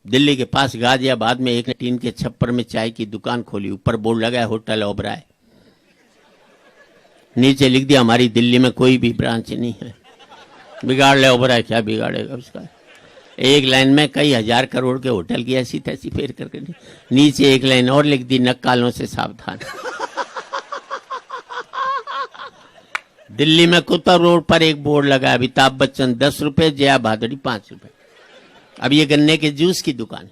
दिल्ली के पास गाजियाबाद में एक ने टीन के छप्पर में चाय की दुकान खोली। ऊपर बोर्ड लगा है होटल ओबराय, नीचे लिख दिया हमारी दिल्ली में कोई भी ब्रांच नहीं है। बिगाड़ ले ओबराय, क्या बिगाड़ेगा उसका। एक लाइन में कई हजार करोड़ के होटल की ऐसी तैसी फेर करके नीचे एक लाइन और लिख दी, नक्कालों से सावधान। दिल्ली में कुत्ता रोड पर एक बोर्ड लगा, अमिताभ बच्चन 10 रुपए, जया भादुड़ी 5 रुपए। अब ये गन्ने के जूस की दुकान,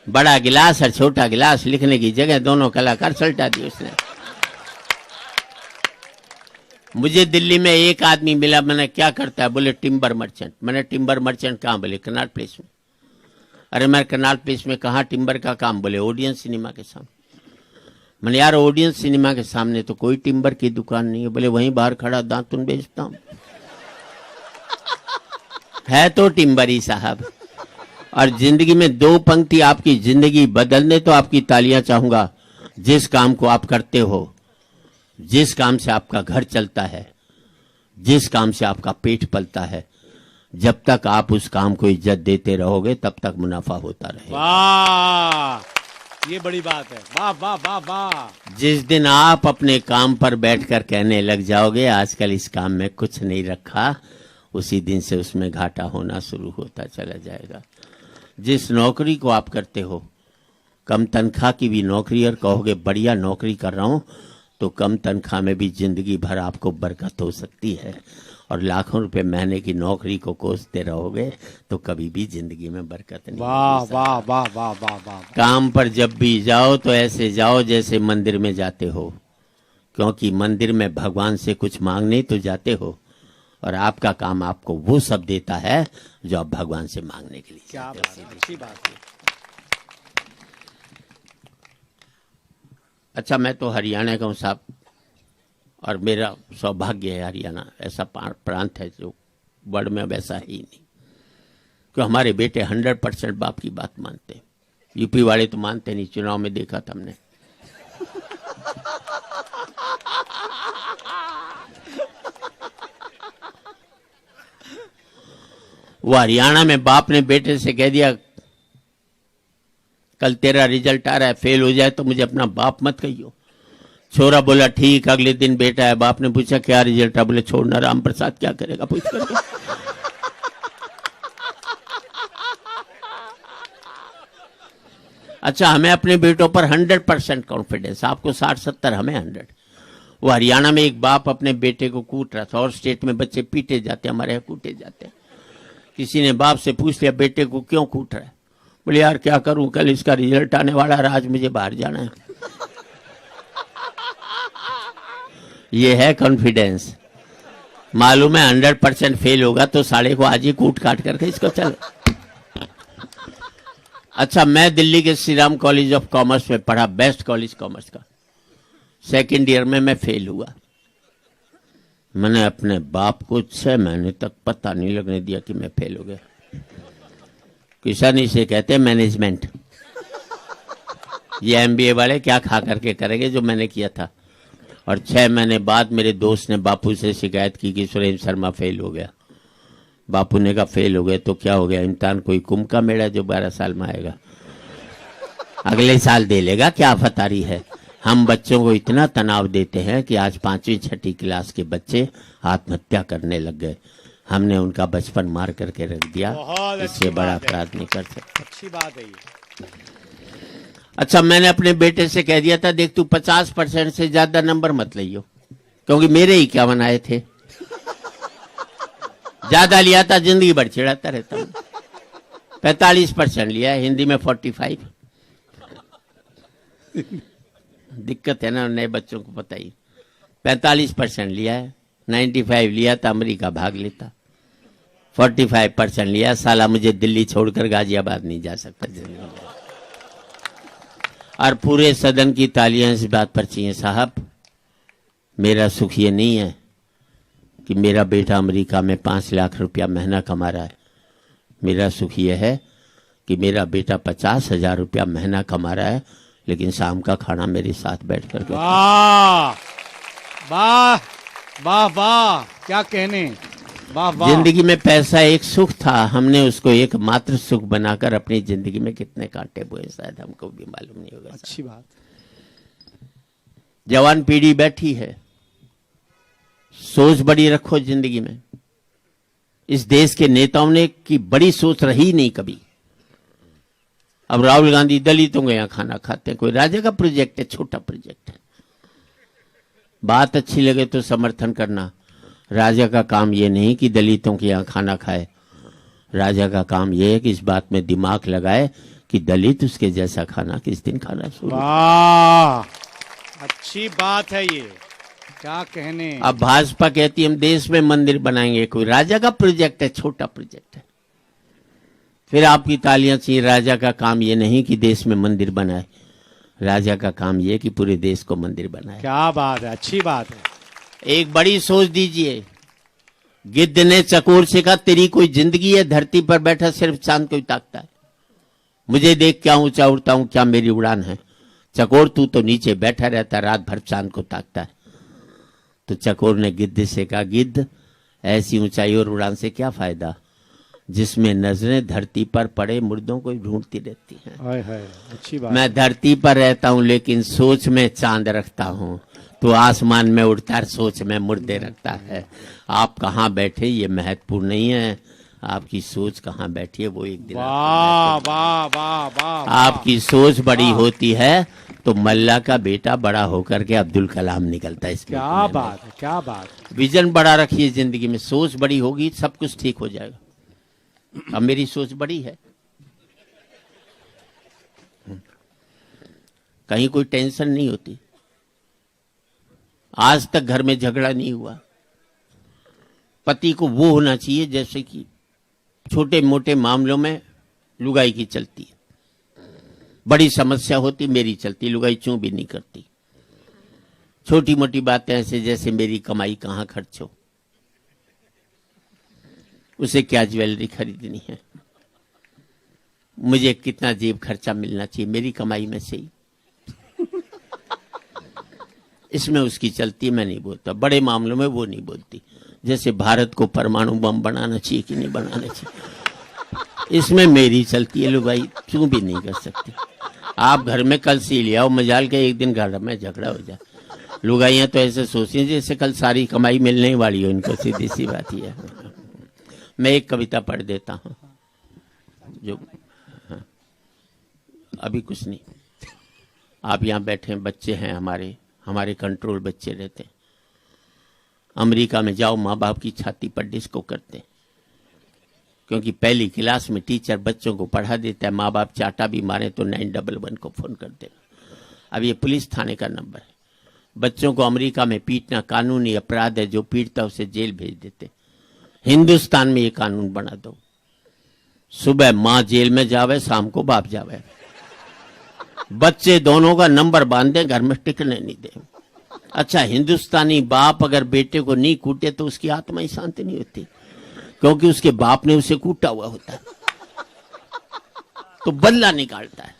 बड़ा गिलास और छोटा गिलास, लिखने की जगह दोनों कलाकार सल्टा दी उसने। मुझे दिल्ली में एक आदमी मिला, मैंने क्या करता है, बोले टिम्बर मर्चेंट। मैंने टिम्बर मर्चेंट कहाँ, बोले कनाट प्लेस में। अरे मैं कनाट प्लेस में कहाँ टिम्बर का काम, बोले ओडियन सिनेमा के सामने। मैंने यार ओडियन सिनेमा के सामने तो कोई टिम्बर की दुकान नहीं है। बोले वहीं बाहर खड़ा दातुन बेचता हूं। है तो टिम्बर ही साहब। और जिंदगी में 2 पंक्ति आपकी जिंदगी बदल दे तो आपकी तालियां चाहूंगा। जिस काम को आप करते हो, जिस काम से आपका घर चलता है, जिस काम से आपका पेट पलता है, जब तक आप उस काम को इज्जत देते रहोगे तब तक मुनाफा होता रहेगा। वाह, ये बड़ी बात है। वाह वाह वाह वाह। जिस दिन आप अपने काम पर बैठकर कहने लग जाओगे आजकल इस काम में कुछ नहीं रखा, उसी दिन से उसमें घाटा होना शुरू होता चला जाएगा। जिस नौकरी को आप करते हो, कम तनख्वाह की भी नौकरी, और कहोगे बढ़िया नौकरी कर रहा हूं, तो कम तनख्वाह में भी जिंदगी भर आपको बरकत हो सकती है। और लाखों रुपए महीने की नौकरी को कोसते रहोगे तो कभी भी जिंदगी में बरकत नहीं। वाह वाह वाह वाह वाह वाह। काम पर जब भी जाओ तो ऐसे जाओ जैसे मंदिर में जाते हो, क्योंकि मंदिर में भगवान से कुछ मांगने तो जाते हो, और आपका काम आपको वो सब देता है जो आप भगवान से मांगने के लिए। क्या बात है, अच्छी बात है। अच्छा, मैं तो हरियाणा का हूँ साहब, और मेरा सौभाग्य है हरियाणा ऐसा प्रांत है जो वर्ल्ड में वैसा ही नहीं, क्यों हमारे बेटे 100% बाप की बात मानते हैं। यूपी वाले तो मानते नहीं, चुनाव में देखा था हमने। वो हरियाणा में बाप ने बेटे से कह दिया कल तेरा रिजल्ट आ रहा है, फेल हो जाए तो मुझे अपना बाप मत कहियो। छोरा बोला ठीक। अगले दिन बेटा है, बाप ने पूछा क्या रिजल्ट है, बोले छोड़ना राम प्रसाद क्या करेगा पूछ कर। अच्छा, हमें अपने बेटों पर 100% कॉन्फिडेंस, आपको 60-70, हमें 100। वो हरियाणा में एक बाप अपने बेटे को कूट रहा था, और स्टेट में बच्चे पीटे जाते, हमारे यहाँ कूटे जाते। किसी ने बाप से पूछ लिया बेटे को क्यों कूट रहा है, बोले यार क्या करूं, कल इसका रिजल्ट आने वाला है, आज मुझे बाहर जाना है। ये है कॉन्फिडेंस। मालूम है 100% फेल होगा तो साले को आज ही कूट काट करके इसको चल। अच्छा, मैं दिल्ली के Shri Ram college of commerce में पढ़ा, बेस्ट कॉलेज कॉमर्स का। 2nd ईयर में मैं फेल हुआ। मैंने अपने बाप को 6 महीने तक पता नहीं लगने दिया कि मैं फेल हो गया। किसान इसे कहते हैं मैनेजमेंट। ये MBA वाले क्या खा करके करेंगे जो मैंने किया था। और 6 महीने बाद मेरे दोस्त ने बापू से शिकायत की कि सुरेंद्र शर्मा फेल हो गया। बापू ने कहा फेल हो गया तो क्या हो गया, इम्तिहान कोई कुंभ का मेला जो 12 साल में आएगा, अगले साल दे लेगा, क्या आफतारी है। हम बच्चों को इतना तनाव देते हैं कि आज 5वीं 6ठी क्लास के बच्चे आत्महत्या करने लग गए। हमने उनका बचपन मार करके रख दिया, इससे बड़ा अपराध नहीं कर सकते। अच्छी बात है ये। अच्छा, मैंने अपने बेटे से कह दिया था देख तू 50% से ज्यादा नंबर मत लियो, क्योंकि मेरे ही क्या बनाए थे, ज्यादा लिया था जिंदगी भर चिढ़ाता रहता हूं। 45% लिया है, हिंदी में 45। दिक्कत है ना, नए बच्चों को पता ही। 45% लिया है, 95 लिया था अमेरिका भाग लेता। 45% लिया, साला मुझे दिल्ली छोड़कर गाजियाबाद नहीं जा सकता जिंदगी में। और पूरे सदन की तालियां इस बात पर चाहिए साहब, मेरा सुख ये नहीं है कि मेरा बेटा अमेरिका में 5 लाख रुपया महीना कमा रहा है। मेरा सुख ये है कि मेरा बेटा 50,000 रुपया महीना कमा रहा है, लेकिन शाम का खाना मेरे साथ बैठ कर। वाह वाह वाह वाह, क्या कहने। वाह वाह। जिंदगी में पैसा एक सुख था, हमने उसको एक मात्र सुख बनाकर अपनी जिंदगी में कितने कांटे बोए शायद हमको भी मालूम नहीं होगा। अच्छी बात। जवान पीढ़ी बैठी है, सोच बड़ी रखो जिंदगी में। इस देश के नेताओं ने की बड़ी सोच रही नहीं कभी। अब राहुल गांधी दलितों के यहां खाना खाते हैं, कोई राजा का प्रोजेक्ट है, छोटा प्रोजेक्ट है। बात अच्छी लगे तो समर्थन करना। राजा का काम ये नहीं कि दलितों के यहां खाना खाए, राजा का काम ये है कि इस बात में दिमाग लगाए कि दलित उसके जैसा खाना किस दिन खाना शुरू। वाह, अच्छी बात है ये, क्या कहने। अब भाजपा कहती है हम देश में मंदिर बनाएंगे, कोई राजा का प्रोजेक्ट है, छोटा प्रोजेक्ट है। फिर आपकी तालियां चाहिए। राजा का काम ये नहीं कि देश में मंदिर बनाए, राजा का काम ये कि पूरे देश को मंदिर बनाए। क्या बात है, अच्छी बात है। एक बड़ी सोच दीजिए। गिद्ध ने चकोर से कहा तेरी कोई जिंदगी है, धरती पर बैठा सिर्फ चांद को ही ताकता है, मुझे देख क्या ऊंचा उड़ता हूं, क्या मेरी उड़ान है। चकोर तू तो नीचे बैठा रहता, रात भर चांद को ताकता है। तो चकोर ने गिद्ध से कहा गिद्ध, ऐसी ऊंचाई और उड़ान से क्या फायदा जिसमें नजरें धरती पर पड़े मुर्दों को ढूंढती रहती हैं। हाय हाय, अच्छी बात। मैं धरती पर रहता हूं लेकिन सोच में चांद रखता हूं, तो आसमान में उड़ता है, सोच में मुर्दे रखता है। आप कहां बैठे ये महत्वपूर्ण नहीं है, आपकी सोच कहां बैठी है वो एक दिन। वाह वाह वाह वाह। आपकी सोच बड़ी होती है तो मल्ला का बेटा बड़ा होकर के अब्दुल कलाम निकलता है। इसमें क्या बात है, क्या बात। विजन बड़ा रखिए जिंदगी में, सोच बड़ी होगी सब कुछ ठीक हो जाएगा। अब मेरी सोच बड़ी है, कहीं कोई टेंशन नहीं होती। आज तक घर में झगड़ा नहीं हुआ। पति को वो होना चाहिए जैसे कि छोटे मोटे मामलों में लुगाई की चलती है, बड़ी समस्या होती मेरी चलती, लुगाई चूं भी नहीं करती। छोटी मोटी बातें ऐसे जैसे मेरी कमाई कहां खर्च हो, उसे क्या ज्वेलरी खरीदनी है, मुझे कितना जेब खर्चा मिलना चाहिए मेरी कमाई में से ही, इसमें उसकी चलती। मैं नहीं बोलता। बड़े मामलों में वो नहीं बोलती, जैसे भारत को परमाणु बम बनाना चाहिए कि नहीं बनाना चाहिए, इसमें मेरी चलती है। लो भाई क्यों भी नहीं कर सकती। आप घर में कल सी ले आओ, मजाल के एक दिन घर में झगड़ा हो जाए। लुगाइयां तो ऐसे सोचती हैं जैसे कल सारी कमाई मिलने वाली हो इनको, सीधी सी बात ही है। मैं एक कविता पढ़ देता हूं जो हाँ, अभी कुछ नहीं। आप यहाँ बैठे हैं, बच्चे हैं हमारे कंट्रोल बच्चे रहते हैं। अमेरिका में जाओ, माँ बाप की छाती पर डिस्को करते हैं, क्योंकि पहली क्लास में टीचर बच्चों को पढ़ा देता है, माँ बाप चाटा भी मारे तो 911 को फोन कर देना। अब ये पुलिस थाने का नंबर है। बच्चों को अमेरिका में पीटना कानूनी अपराध है, जो पीटता उसे जेल भेज देते। हिंदुस्तान में ये कानून बना दो, सुबह माँ जेल में जावे, शाम को बाप जावे, बच्चे दोनों का नंबर बांध दे, घर में टिकने नहीं दे। अच्छा, हिंदुस्तानी बाप अगर बेटे को नहीं कूटे तो उसकी आत्मा ही शांति नहीं होती, क्योंकि उसके बाप ने उसे कूटा हुआ होता है, तो बदला निकालता है।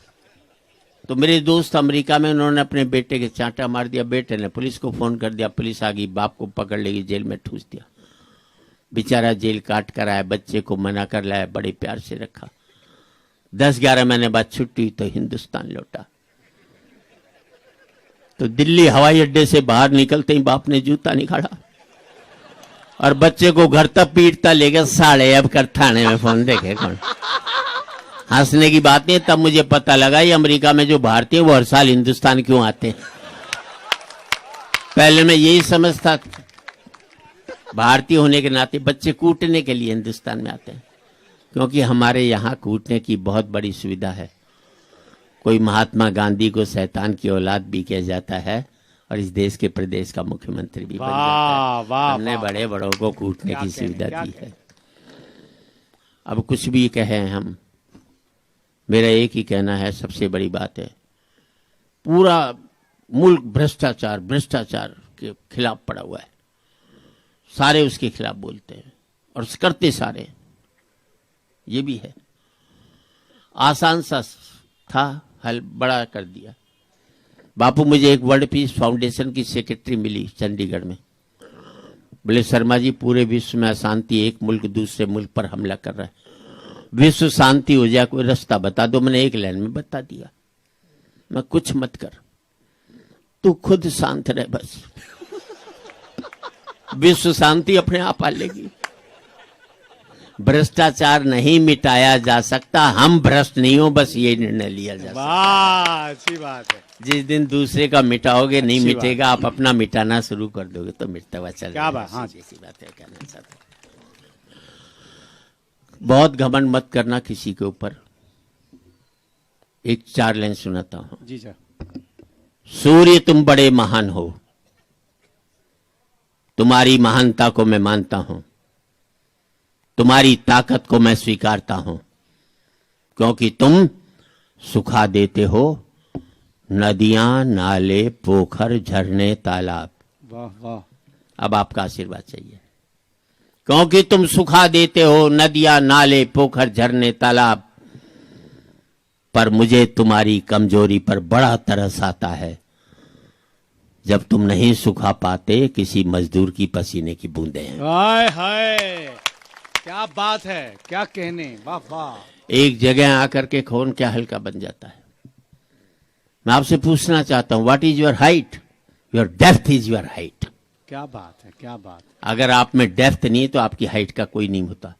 तो मेरे दोस्त अमेरिका में, उन्होंने अपने बेटे के चांटा मार दिया, बेटे ने पुलिस को फोन कर दिया, पुलिस आ गई, बाप को पकड़ लेगी, जेल में ठूस दिया। बेचारा जेल काट कर आया, बच्चे को मना कर लाया, बड़े प्यार से रखा। 10-11 महीने बाद छुट्टी तो हिंदुस्तान लौटा। तो दिल्ली हवाई अड्डे से बाहर निकलते ही बाप ने जूता निकाला और बच्चे को घर तक पीटता ले गया। साले अब कर थाने में फोन देखे कौन। हंसने की बात नहीं, तब मुझे पता लगा ये अमेरिका में जो भारतीय वो हर साल हिंदुस्तान क्यों आते हैं। पहले मैं यही समझता, भारतीय होने के नाते बच्चे कूटने के लिए हिंदुस्तान में आते हैं, क्योंकि हमारे यहाँ कूटने की बहुत बड़ी सुविधा है। कोई महात्मा गांधी को शैतान की औलाद भी किया जाता है और इस देश के प्रदेश का मुख्यमंत्री भी बन जाता है। हमने बड़े बड़ों को कूटने की सुविधा दी है। अब कुछ भी कहें हम, मेरा एक ही कहना है, सबसे बड़ी बात है, पूरा मुल्क भ्रष्टाचार के खिलाफ पड़ा हुआ है। सारे उसके खिलाफ बोलते हैं और करते सारे। ये भी है, आसान सा था, हल बड़ा कर दिया। बापू, मुझे एक वर्ल्ड पीस फाउंडेशन की सेक्रेटरी मिली चंडीगढ़ में, बोले शर्मा जी पूरे विश्व में अशांति, एक मुल्क दूसरे मुल्क पर हमला कर रहा है, विश्व शांति हो जाए कोई रास्ता बता दो। मैंने एक लाइन में बता दिया, मैं कुछ मत कर, तू खुद शांत रह बस, विश्व शांति अपने आप आ लेगी। भ्रष्टाचार नहीं मिटाया जा सकता, हम भ्रष्ट नहीं हो, बस ये निर्णय लिया जा सकता। वाह, अच्छी बात है। जिस दिन दूसरे का मिटाओगे नहीं अच्छी मिटेगा, आप अपना मिटाना शुरू कर दोगे तो मिटता हुआ चल क्या बात, हाँ। ऐसी बात है, कहना चाहता हूं। बहुत घमंड मत करना किसी के ऊपर। एक 4 लाइन सुनाता हूं। जी सर। सूर्य तुम बड़े महान हो, तुम्हारी महानता को मैं मानता हूं, तुम्हारी ताकत को मैं स्वीकारता हूं, क्योंकि तुम सुखा देते हो नदियां, नाले, पोखर, झरने, तालाब। वाह वाह। अब आपका आशीर्वाद चाहिए, क्योंकि तुम सुखा देते हो नदियां, नाले, पोखर, झरने, तालाब। पर मुझे तुम्हारी कमजोरी पर बड़ा तरस आता है, जब तुम नहीं सुखा पाते किसी मजदूर की पसीने की बूंदें हैं। हाय हाय, क्या बात है, क्या कहने, वाह वाह। एक जगह आकर के खून क्या हल्का बन जाता है। मैं आपसे पूछना चाहता हूं, what is your height? Your depth is your height. क्या बात है, क्या बात। अगर आप में डेप्थ नहीं है तो आपकी हाइट का कोई नहीं होता।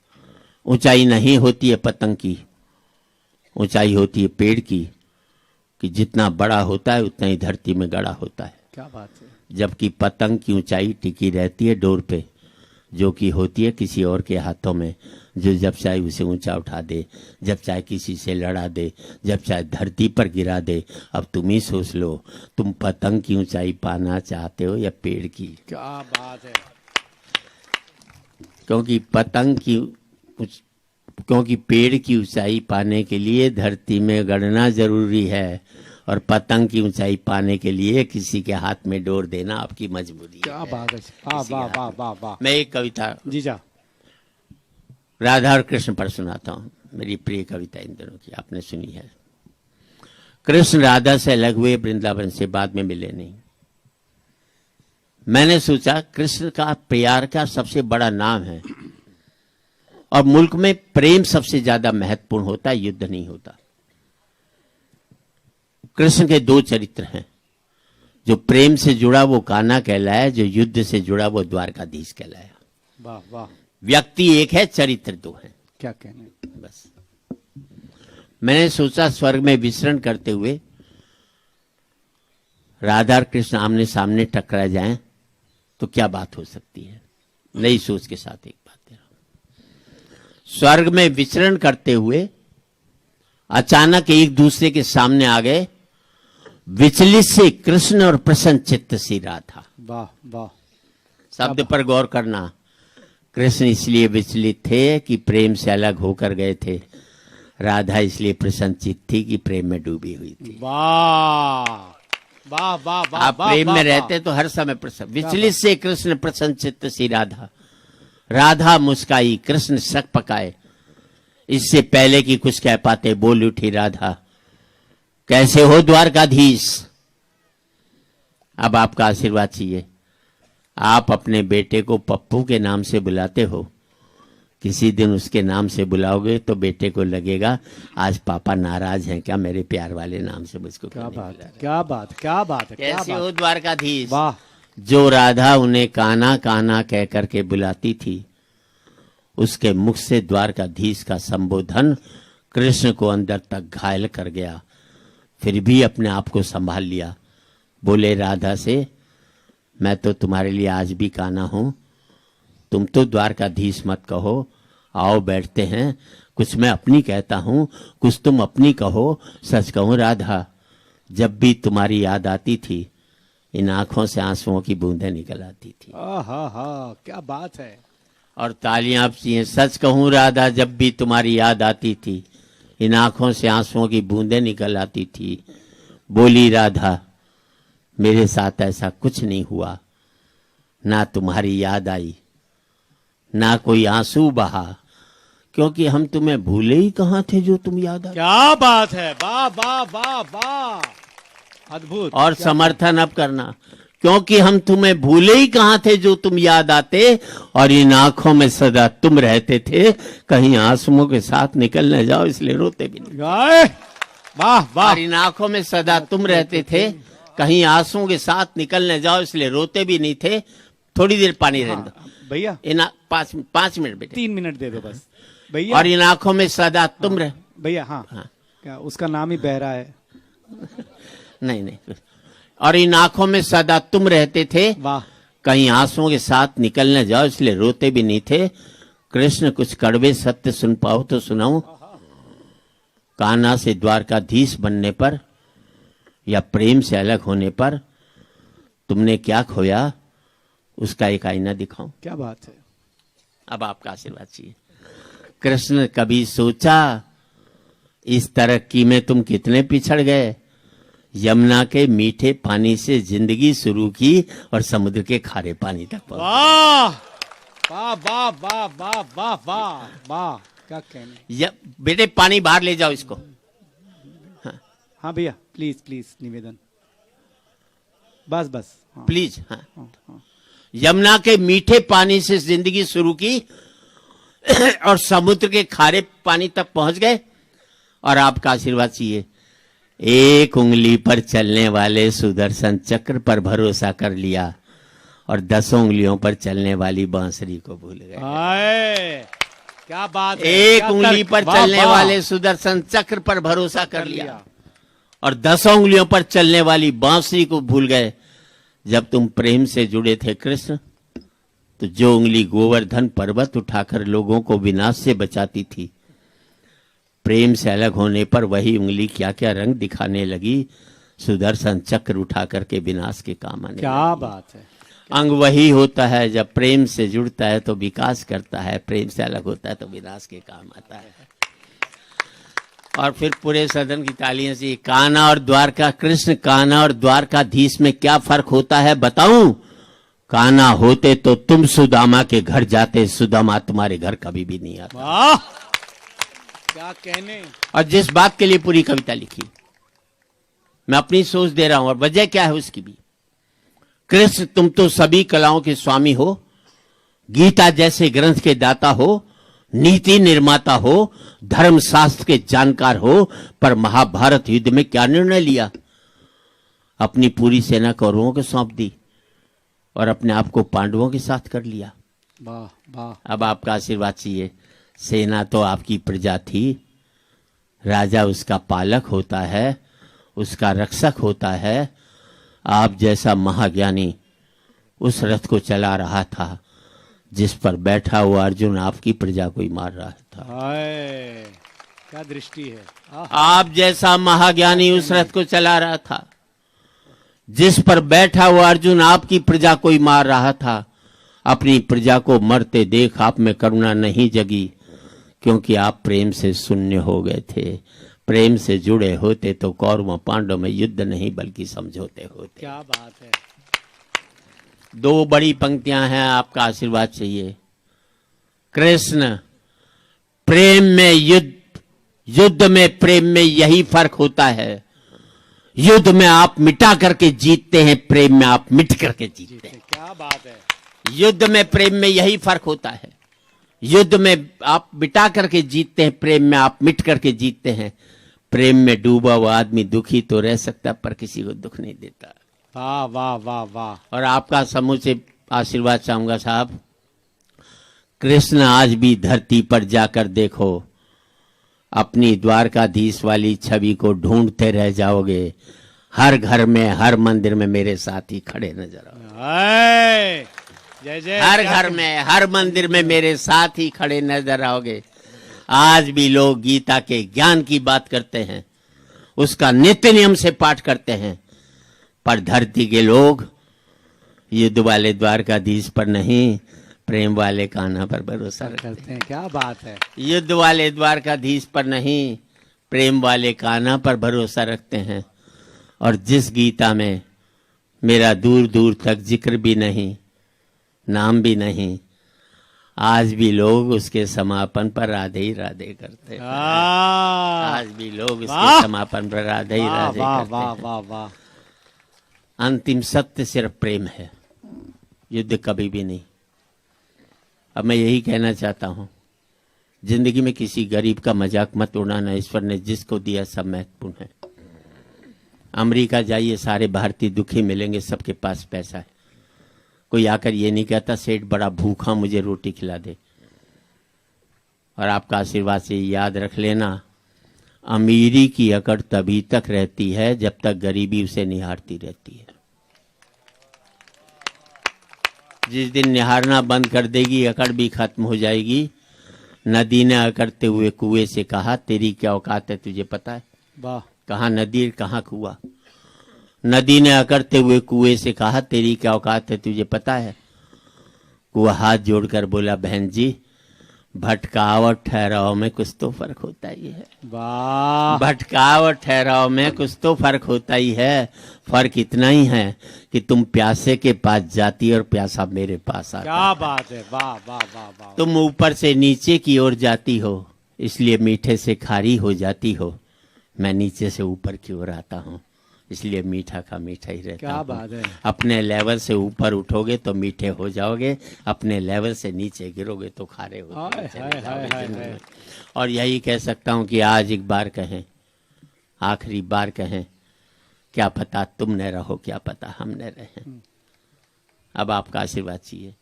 ऊंचाई नहीं होती है पतंग की, ऊंचाई होती है पेड़ की, कि जितना बड़ा होता है उतना ही धरती में गड़ा होता है। क्या बात है। जबकि पतंग की ऊंचाई टिकी रहती है डोर पे, जो कि होती है किसी और के हाथों में, जो जब चाहे उसे ऊंचा उठा दे, जब चाहे किसी से लड़ा दे, जब चाहे धरती पर गिरा दे। अब तुम ही सोच लो, तुम पतंग की ऊंचाई पाना चाहते हो या पेड़ की? क्या बात है। क्योंकि क्योंकि पेड़ की ऊंचाई पाने के लिए धरती में गड़ना जरूरी है, और पतंग की ऊंचाई पाने के लिए किसी के हाथ में डोर देना आपकी मजबूरी है। क्या बात है। वाह वाह वाह वाह वाह। मैं एक कविता जी जा। राधा और कृष्ण पर सुनाता हूं, मेरी प्रिय कविता इन दिनों की, आपने सुनी है। कृष्ण राधा से अलग हुए वृंदावन से, बाद में मिले नहीं। मैंने सोचा कृष्ण का प्यार का सबसे बड़ा नाम है, और मुल्क में प्रेम सबसे ज्यादा महत्वपूर्ण होता है, युद्ध नहीं होता। कृष्ण के 2 चरित्र हैं, जो प्रेम से जुड़ा वो कान्हा कहलाया, जो युद्ध से जुड़ा वो द्वारकाधीश कहलाया। वाह वाह। व्यक्ति एक है, चरित्र 2 हैं। क्या कहने। बस मैंने सोचा स्वर्ग में विचरण करते हुए राधा और कृष्ण आमने सामने टकरा जाएं तो क्या बात हो सकती है। नई सोच के साथ एक बात दे रहा हूं। स्वर्ग में विचरण करते हुए अचानक एक दूसरे के सामने आ गए, विचलित से कृष्ण और प्रसन्न चित्त सी राधा। वाह वाह। शब्द पर गौर करना। कृष्ण इसलिए विचलित थे कि प्रेम से अलग होकर गए थे, राधा इसलिए प्रसन्नचित थी कि प्रेम में डूबी हुई थी। वाह वाह वाह वाह। आप प्रेम में रहते तो हर समय प्रसन्न। विचलित से कृष्ण प्रसन्नचित्त सी राधा, राधा मुस्काई कृष्ण शक पकाए। इससे पहले कि कुछ कह पाते बोल उठी राधा, कैसे हो द्वारकाधीश? अब आपका आशीर्वाद चाहिए। आप अपने बेटे को पप्पू के नाम से बुलाते हो, किसी दिन उसके नाम से बुलाओगे तो बेटे को लगेगा आज पापा नाराज हैं क्या मेरे प्यार वाले नाम से मुझको। क्या बात है, क्या बात, क्या बात है। कैसे हो द्वारकाधीश? वाह। जो राधा उन्हें कान्हा कान्हा कह करके बुलाती थी, उसके मुख से द्वारकाधीश का संबोधन कृष्ण को अंदर तक घायल कर गया। फिर भी अपने आप को संभाल लिया। बोले राधा से, मैं तो तुम्हारे लिए आज भी कान्हा हूं, तुम तो द्वारकाधीश मत कहो, आओ बैठते हैं। कुछ मैं अपनी कहता हूं, कुछ तुम अपनी कहो। सच कहूं राधा, जब भी तुम्हारी याद आती थी, इन आंखों से आंसुओं की बूंदें निकल आती थी। हा, क्या बात है। और तालियां आप चाहिए। सच कहूं राधा, जब भी तुम्हारी याद आती थी, इन आंखों से आंसुओं की बूंदें निकल आती थी। बोली राधा, मेरे साथ ऐसा कुछ नहीं हुआ, ना तुम्हारी याद आई, ना कोई आंसू बहा, क्योंकि हम तुम्हें भूले ही कहां थे जो तुम याद आए। क्या बात है। वाह वाह वाह वाह। अद्भुत। और समर्थन अब करना, क्योंकि हम तुम्हें भूले ही कहाँ थे जो तुम याद आते, और इन आंखों में सदा तुम रहते थे, कहीं आंसुओं के साथ निकल न जाओ इसलिए रोते भी नहीं। गाए वाह वाह। और इन आंखों में सदा तुम रहते थे, कहीं आंसुओं के साथ निकल न जाओ इसलिए रोते भी नहीं थे। थोड़ी देर पानी रहने दो भैया, इन 5 मिनट बेटे, 3 मिनट दे दो बस भैया। और इन आंखों में सदा तुम रह भैया हाँ, क्या उसका नाम ही बहरा है? नहीं, और इन आंखों में सदा तुम रहते थे, वाह। कहीं आंसुओं के साथ निकल न जाओ इसलिए रोते भी नहीं थे। कृष्ण कुछ कड़वे सत्य सुन पाओ तो सुनाऊं। कान्हा से द्वारकाधीश बनने पर या प्रेम से अलग होने पर तुमने क्या खोया, उसका एक आईना दिखाऊं। क्या बात है। अब आपका आशीर्वाद चाहिए। कृष्ण कभी सोचा इस तरक्की में तुम कितने पिछड़ गए। यमुना के मीठे पानी से जिंदगी शुरू की और समुद्र के खारे पानी तक पहुंचे। वाह वाह वाह वाह वाह वाह वाह वाह, क्या कहने। बेटे पानी बाहर ले जाओ इसको। हाँ भैया, प्लीज प्लीज निवेदन, बस बस हाँ, प्लीज। हाँ। हाँ। यमुना के मीठे पानी से जिंदगी शुरू की और समुद्र के खारे पानी तक पहुंच गए, और आपका आशीर्वाद चाहिए। एक उंगली पर चलने वाले सुदर्शन चक्र पर भरोसा कर लिया और 10 उंगलियों पर चलने वाली बांसुरी को भूल गए। क्या बात है। एक उंगली पर चलने वाले सुदर्शन चक्र पर भरोसा कर लिया और 10 उंगलियों पर चलने वाली बांसुरी को भूल गए। जब तुम प्रेम से जुड़े थे कृष्ण, तो जो उंगली गोवर्धन पर्वत उठाकर लोगों को विनाश से बचाती थी, प्रेम से अलग होने पर वही उंगली क्या क्या रंग दिखाने लगी। सुदर्शन चक्र उठा करके विनाश के काम आने। क्या बात है। अंग वही होता है, जब प्रेम से जुड़ता है तो विकास करता है, प्रेम से अलग होता है तो विनाश के काम आता है। और फिर पूरे सदन की तालियों से, कान्हा और द्वारका कृष्ण, कान्हा और द्वारकाधीश में क्या फर्क होता है बताऊं। कान्हा होते तो तुम सुदामा के घर जाते, सुदामा तुम्हारे घर कभी भी नहीं आता। वाह, क्या कहने। और जिस बात के लिए पूरी कविता लिखी, मैं अपनी सोच दे रहा हूं, और वजह क्या है उसकी भी। कृष्ण तुम तो सभी कलाओं के स्वामी हो, गीता जैसे ग्रंथ के दाता हो, नीति निर्माता हो, धर्म शास्त्र के जानकार हो, पर महाभारत युद्ध में क्या निर्णय लिया। अपनी पूरी सेना कौरवों को सौंप दी और अपने आप को पांडवों के साथ कर लिया। वाह वाह। अब आपका आशीर्वाद चाहिए। सेना तो आपकी प्रजा थी, राजा उसका पालक होता है, उसका रक्षक होता है। आप जैसा महाज्ञानी उस रथ को चला रहा था जिस पर बैठा हुआ अर्जुन आपकी प्रजा को ही मार रहा था। हाय, क्या दृष्टि है। आप जैसा महाज्ञानी उस रथ को चला रहा था जिस पर बैठा हुआ अर्जुन आपकी प्रजा को ही मार रहा था। अपनी प्रजा को मरते देख आप में करुणा नहीं जगी, क्योंकि आप प्रेम से शून्य हो गए थे। प्रेम से जुड़े होते तो कौरवों पांडवों में युद्ध नहीं बल्कि समझौते होते। क्या बात है। 2 बड़ी पंक्तियां हैं, आपका आशीर्वाद चाहिए। कृष्ण प्रेम में युद्ध, युद्ध में प्रेम में यही फर्क होता है। युद्ध में आप मिटा करके जीतते हैं, प्रेम में आप मिट करके जीतते हैं। क्या बात है। युद्ध में प्रेम में यही फर्क होता है। युद्ध में आप मिटा करके जीतते हैं, प्रेम में आप मिट करके जीतते हैं। प्रेम में डूबा हुआ आदमी दुखी तो रह सकता पर किसी को दुख नहीं देता। वाह वाह वाह वाह। और आपका समूह से आशीर्वाद चाहूंगा साहब। कृष्ण आज भी धरती पर जाकर देखो, अपनी द्वारकाधीश वाली छवि को ढूंढते रह जाओगे। हर घर में, हर मंदिर में मेरे साथी खड़े नजर आओगे। जय जय। हर घर में, हर मंदिर में मेरे साथ ही खड़े नजर आओगे। आज भी लोग गीता के ज्ञान की बात करते हैं, उसका नित्य नियम से पाठ करते हैं, पर धरती के लोग युद्ध वाले द्वारकाधीश पर नहीं, प्रेम वाले कान्हा पर भरोसा करते हैं। क्या बात है। युद्ध वाले द्वारकाधीश पर नहीं, प्रेम वाले कान्हा पर भरोसा रखते हैं। और जिस गीता में मेरा दूर दूर तक जिक्र भी नहीं, नाम भी नहीं, आज भी लोग उसके समापन पर राधे ही राधे करते हैं। आज भी लोग उसके समापन पर राधे ही राधे करते हैं। वाह वाह वाह। अंतिम सत्य सिर्फ प्रेम है, युद्ध कभी भी नहीं। अब मैं यही कहना चाहता हूं, जिंदगी में किसी गरीब का मजाक मत उड़ाना। ईश्वर ने जिसको दिया सब महत्वपूर्ण है। अमेरिका जाइए, सारे भारतीय दुखी मिलेंगे, सबके पास पैसा है। कोई आकर ये नहीं कहता सेठ बड़ा भूखा, मुझे रोटी खिला दे। और आपका आशीर्वाद से याद रख लेना, अमीरी की अकड़ तभी तक रहती है जब तक गरीबी उसे निहारती रहती है। जिस दिन निहारना बंद कर देगी, अकड़ भी खत्म हो जाएगी। नदी ने अकड़ते हुए कुएं से कहा, तेरी क्या औकात है, तुझे पता है? वाह। कहाँ नदी, कहाँ कुआं? नदी ने अकड़ते हुए कुएं से कहा, तेरी क्या औकात है, तुझे पता है? कुआं हाथ जोड़कर बोला, बहन जी, भटकाव और ठहराव में कुछ तो फर्क होता ही है। वाह। भटकाव और ठहराव में कुछ तो फर्क होता ही है। फर्क इतना ही है कि तुम प्यासे के पास जाती और प्यासा मेरे पास आता। क्या बात है, वाह वाह वाह वाह। तुम ऊपर से नीचे की ओर जाती हो, इसलिए मीठे से खारी हो जाती हो। मैं नीचे से ऊपर की ओर आता हूँ, इसलिए मीठा का मीठा ही रहता क्या हूँ। बात है। अपने लेवल से ऊपर उठोगे तो मीठे हो जाओगे, अपने लेवल से नीचे गिरोगे तो खारे हो हाय, हाय, हाय, हाय। और यही कह सकता हूँ कि आज एक बार कहें, आखिरी बार कहें, क्या पता तुम न रहो, क्या पता हम न रहें। अब आपका आशीर्वाद चाहिए।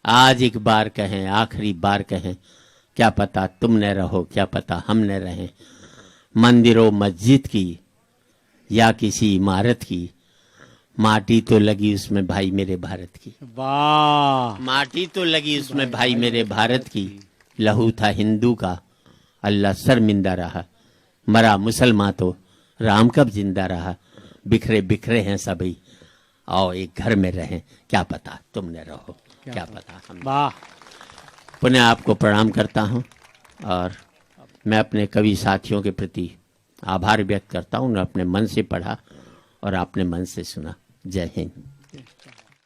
आज एक बार कहें, आखिरी बार कहें, क्या पता तुम न रहो, क्या पता हम न रहें। मंदिरों मस्जिद की या किसी इमारत की, माटी तो लगी उसमें भाई मेरे भारत की। वाह। माटी तो लगी उसमें भाई मेरे भारत की। लहू था हिंदू का, अल्लाह शर्मिंदा रहा। मरा मुसलमान तो राम कब जिंदा रहा। बिखरे बिखरे हैं सभी, आओ एक घर में रहें, क्या पता तुम न रहो, क्या पता हम। वाह। पुनः आपको प्रणाम करता हूं और मैं अपने कवि साथियों के प्रति आभार व्यक्त करता हूं। उन्होंने अपने मन से पढ़ा और आपने मन से सुना। जय हिंद।